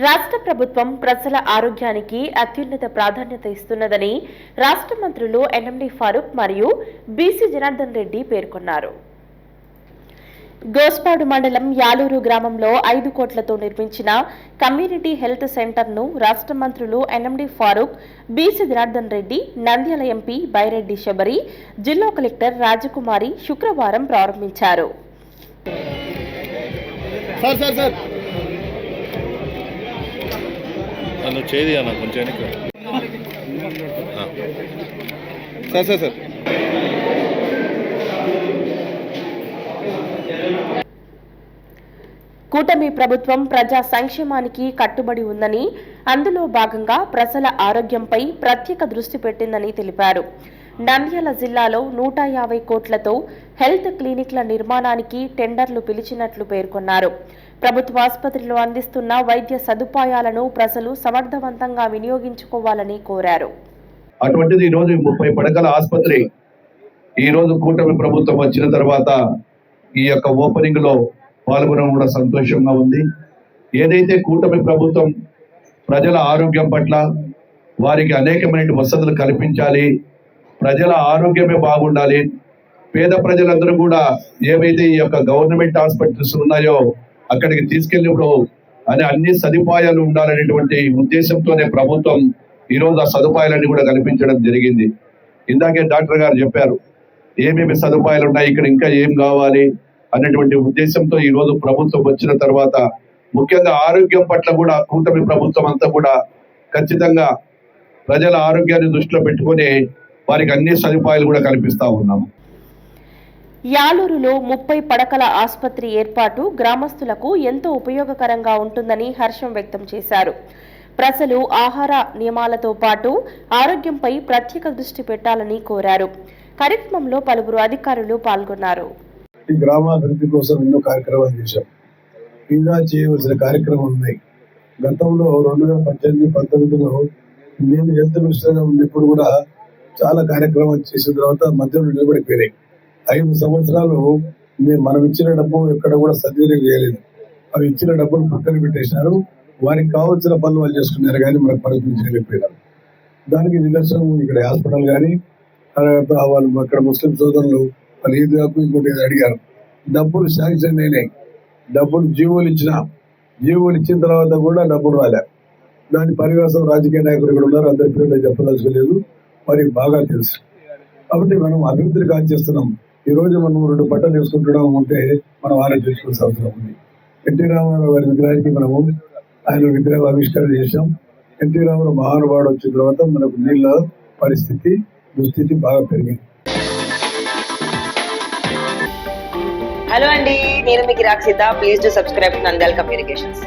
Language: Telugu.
రాష్ట్ర ప్రభుత్వం ప్రజల ఆరోగ్యానికి అత్యున్నత ప్రాధాన్యత ఇస్తున్నదని రాష్ట్ర మంత్రులు ఎన్ఎండి ఫారూక్ మరియు బీసీ జనార్దన్ రెడ్డి పేర్కొన్నారు. గోస్పాడు మండలం యాలూరు గ్రామంలో 5 కోట్లతో నిర్మించిన కమ్యూనిటీ హెల్త్ సెంటర్ను రాష్ట్ర మంత్రులు ఎన్ఎండి ఫారూక్, బీసీ జనార్దన్ రెడ్డి, నంద్యాల ఎంపీ బైరెడ్డి శబరి, జిల్లా కలెక్టర్ రాజకుమారి శుక్రవారం ప్రారంభించారు. కూటమి ప్రభుత్వం ప్రజా సంక్షేమానికి కట్టుబడి ఉందని, అందులో భాగంగా ప్రజల ఆరోగ్యంపై ప్రత్యేక దృష్టి పెట్టిందని తెలిపారు. నంద్యాల జిల్లాలో 150 కోట్లతో హెల్త్ క్లినిక్ల నిర్మాణానికి టెండర్లు పిలిచినట్లు పేర్కొన్నారు. ప్రభుత్వ ఆసుపత్రిలో అందిస్తున్న వైద్య సదుపాయాలను ప్రజలు సమర్థవంతంగా వినియోగించుకోవాలని కోరారు. అటువంటిది ఈరోజు 30 పడకల ఆసుపత్రి ఈరోజు కూటమి ప్రభుత్వం వచ్చిన తర్వాత ఈ యొక్క ఓపెనింగ్ లో పాల్గొనడం కూడా సంతోషంగా ఉంది. ఏదైతే కూటమి ప్రభుత్వం ప్రజల ఆరోగ్యం పట్ల వారికి అనేకమైన వసతులు కల్పించాలి, ప్రజల ఆరోగ్యమే బాగుండాలి, పేద ప్రజలందరూ కూడా ఏవైతే ఈ యొక్క గవర్నమెంట్ హాస్పిటల్స్ ఉన్నాయో అక్కడికి తీసుకెళ్ళినప్పుడు అన్ని సదుపాయాలు ఉండాలనేటువంటి ఉద్దేశంతోనే ప్రభుత్వం ఈరోజు ఆ సదుపాయాలన్నీ కూడా కల్పించడం జరిగింది. ఇందాకే డాక్టర్ గారు చెప్పారు ఏమేమి సదుపాయాలు ఉన్నాయి, ఇక్కడ ఇంకా ఏం కావాలి అనేటువంటి ఉద్దేశంతో ఈరోజు ప్రభుత్వం వచ్చిన తర్వాత ముఖ్యంగా ఆరోగ్యం పట్ల కూడా కూటమి ప్రభుత్వం అంతా కూడా ఖచ్చితంగా ప్రజల ఆరోగ్యాన్ని దృష్టిలో పెట్టుకుని వారికి అన్ని సదుపాయాలు కూడా కల్పిస్తా ఉన్నాము. యాలూరులో 30 పడకల ఆసుపత్రి ఏర్పాటు గ్రామస్తులకు ఎంతో ఉపయోగకరంగా ఉంటుందని హర్షం వ్యక్తం చేశారు. ప్రజలు ఆహార నియమాలతో పాటు ఆరోగ్యంపై ప్రత్యేక దృష్టి పెట్టాలని కోరారు. కార్యక్రమంలో పలువురు అధికారులు పాల్గొన్నారు. గ్రామాభివృద్ధి కోసం ఎన్నో కార్యక్రమాలు చేశాం. ఇంకా చేయవలసిన కార్యక్రమాలు ఉన్నాయి. గతంలో 2018-19లో నేను హెల్త్ మినిస్టర్గా ఉన్నప్పుడు కూడా చాలా కార్యక్రమాలు చేసిన తర్వాత మధ్యలో నిలబడిపోయినాయి. 5 సంవత్సరాలు మనం ఇచ్చిన డబ్బు ఎక్కడ కూడా సద్వినియోగం చేయలేదు. అవి ఇచ్చిన డబ్బులు పక్కన పెట్టేసినారు. వారికి కావాల్సిన పనులు వాళ్ళు చేసుకున్నారు కానీ మనకు పరిస్థితి చేయలేకపోయినారు. దానికి నిదర్శనం ఇక్కడ హాస్పిటల్ కానీ వాళ్ళు అక్కడ ముస్లిం సోదరులు వాళ్ళు ఈద్ కాకు ఇంకోటి అడిగారు. డబ్బులు శాంక్షన్ అయినాయి, డబ్బులు జీవోలు ఇచ్చిన తర్వాత కూడా డబ్బులు రాలే. దాని పరివేశం రాజకీయ నాయకులు ఇక్కడ ఉన్నారు, అందరి పేరు చెప్పదలుచుకోలేదు, వారికి బాగా తెలుసు. కాబట్టి మనం అభివృద్ధిని కాల్చేస్తున్నాం. ఈ రోజు మనం 2 బట్టలు వేసుకుంటున్నాం అంటే మనం ఆలోచించుకోవాల్సిన అవసరం ఉంది. ఎన్టీ రామారావు గారి విగ్రహానికి మనము ఆయన విగ్రహం ఆవిష్కరణ చేశాం. ఎన్టీ రామారావు మహానుభావుడు వచ్చిన తర్వాత మనకు నీళ్ళ దుస్థితి బాగా పెరిగింది. హలో అండి, నేను మీకు Rakshitha. Please to subscribe Nandyal communications.